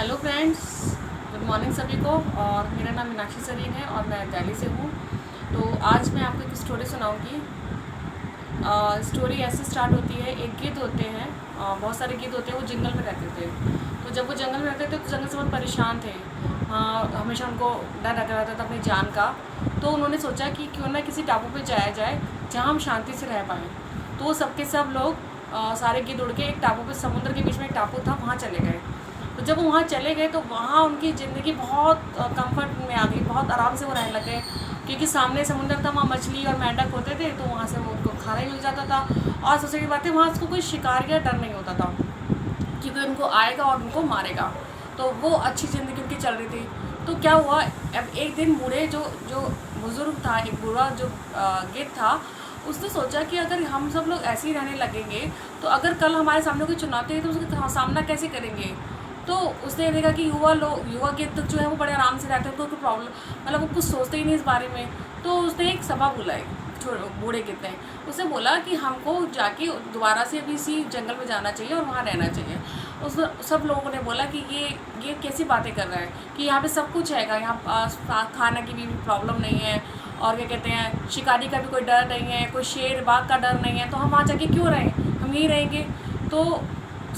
Hello friends, good morning सभी को। और मेरा नाम मीनाक्षी सरीन है और मैं दिल्ली से हूँ। तो आज मैं आपको एक स्टोरी सुनाऊँगी। स्टोरी ऐसे स्टार्ट होती है। एक गिद्ध होते हैं, बहुत सारे गिद्ध होते हैं, वो जंगल में रहते थे। तो जब वो जंगल में रहते थे तो जंगल से बहुत परेशान थे। हमेशा उनको डर लगा रहता था अपनी जान का। तो उन्होंने सोचा कि क्यों ना किसी टापू पे जाया जाए जहाँ हम शांति से रह पाएँ। तो वो सबके सब लोग सारे गिद्ध उड़ के एक टापू पे, समुद्र के बीच में एक टापू था, वहाँ चले गए। तो जब वो वहाँ चले गए तो वहाँ उनकी ज़िंदगी बहुत कंफर्ट में आ गई, बहुत आराम से वो रहने लगे। क्योंकि सामने समुद्र था, वहाँ मछली और मेंढक होते थे, तो वहाँ से वो उनको खाना ही मिल जाता था। और सबसे बड़ी बात है, वहाँ उसको कोई शिकार का डर नहीं होता था, क्योंकि उनको आएगा और उनको मारेगा। तो वो अच्छी ज़िंदगी उनकी चल रही थी। तो क्या हुआ, अब एक दिन बूढ़े जो जो बुज़ुर्ग था, एक बूढ़ा जो गिद्ध था, उसने सोचा कि अगर हम सब लोग ऐसे ही रहने लगेंगे तो अगर कल हमारे सामने कोई चुनौती है तो उसका सामना कैसे करेंगे। तो उसने देखा कि युवा गिद्ध जो है वो बड़े आराम से रहते हैं, उनको कोई प्रॉब्लम, मतलब वो कुछ सोचते ही नहीं इस बारे में। तो उसने एक सभा बुलाई, बूढ़े गिद्ध ने। उसने बोला कि हमको जाके दोबारा से अभी इसी जंगल में जाना चाहिए और वहाँ रहना चाहिए। उस सब लोगों ने बोला कि ये कैसी बातें कर रहा है कि यहाँ पे सब कुछ हैगा, यहाँ खाने की भी प्रॉब्लम नहीं है, और क्या कहते हैं, शिकारी का भी कोई डर नहीं है, कोई शेर बाघ का डर नहीं है, तो हम वहाँ जाके क्यों रहें, हम यहीं रहेंगे। तो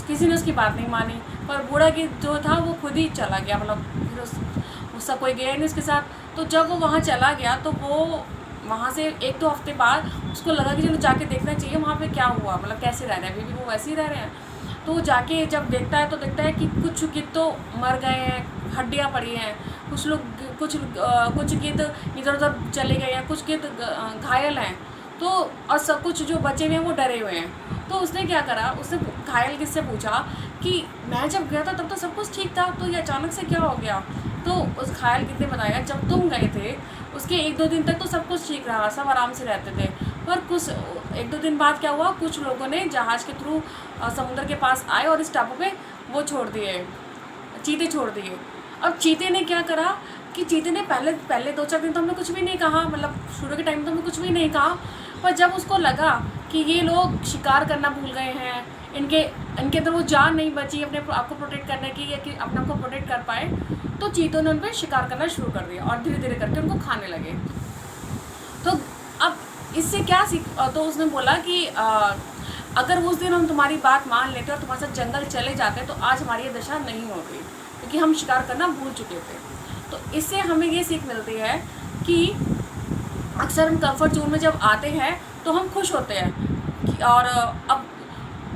किसी ने उसकी बात नहीं मानी, पर बूढ़ा गिद्ध जो था वो खुद ही चला गया, मतलब फिर उसका कोई गया नहीं उसके साथ। तो जब वो वहाँ चला गया तो वो वहाँ से 1-2 हफ्ते बाद उसको लगा कि चलो जाके देखना चाहिए वहाँ पे क्या हुआ, मतलब कैसे रह रहे हैं, अभी भी वो वैसे ही रह रहे हैं। तो वो जाके जब देखता है तो देखता है कि कुछ गिद्ध तो मर गए हैं, हड्डियाँ पड़ी हैं, कुछ लोग कुछ गिद्ध इधर उधर चले गए हैं, कुछ गिद्ध घायल हैं। तो और सब कुछ जो बचे हुए हैं वो डरे हुए हैं। तो उसने क्या करा, उसने घायल गिद्ध से पूछा कि मैं जब गया था तब तो सब कुछ ठीक था, तो ये अचानक से क्या हो गया। तो उस घायल गिद्ध ने बताया, जब तुम गए थे उसके 1-2 दिन तक तो सब कुछ ठीक रहा, सब आराम से रहते थे। पर कुछ 1-2 दिन बाद क्या हुआ, कुछ लोगों ने जहाज़ के थ्रू समुद्र के पास आए और इस टापू पे वो छोड़ दिए, चीते छोड़ दिए। अब चीते ने क्या करा कि चीते ने पहले पहले 2-4 दिन तो हमने कुछ भी नहीं कहा, मतलब शुरू के टाइम तो हमने कुछ भी नहीं कहा। पर जब उसको लगा कि ये लोग शिकार करना भूल गए हैं, इनके इनके अंदर वो जान नहीं बची अपने आप को प्रोटेक्ट करने की, या कि अपने आप को प्रोटेक्ट कर पाए, तो चीतों ने उन पर शिकार करना शुरू कर दिया और धीरे धीरे करके उनको खाने लगे। तो अब इससे क्या सीख, तो उसने बोला कि अगर उस दिन हम तुम्हारी बात मान लेते और तुम्हारे साथ जंगल चले जाते तो आज हमारी ये दशा नहीं होती, क्योंकि हम शिकार करना भूल चुके थे। तो इससे हमें ये सीख मिलती है कि अक्सर हम कंफर्ट जोन में जब आते हैं तो हम खुश होते हैं और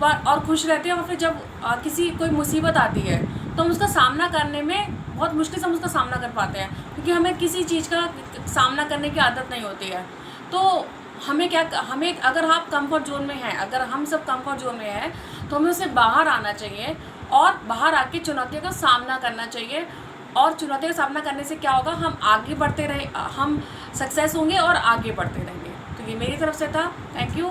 और खुश रहते हैं, और फिर जब किसी कोई मुसीबत आती है तो हम उसका सामना करने में बहुत मुश्किल से हम उसका सामना कर पाते हैं, क्योंकि हमें किसी चीज़ का सामना करने की आदत नहीं होती है। तो हमें अगर आप कंफर्ट जोन में हैं, अगर हम सब कंफर्ट जोन में हैं, तो हमें उससे बाहर आना चाहिए और बाहर आके चुनौतियों का सामना करना चाहिए। और चुनौतियों का सामना करने से क्या होगा, हम आगे बढ़ते रहे, हम सक्सेस होंगे और आगे बढ़ते रहेंगे। तो ये मेरी तरफ से था। Thank you.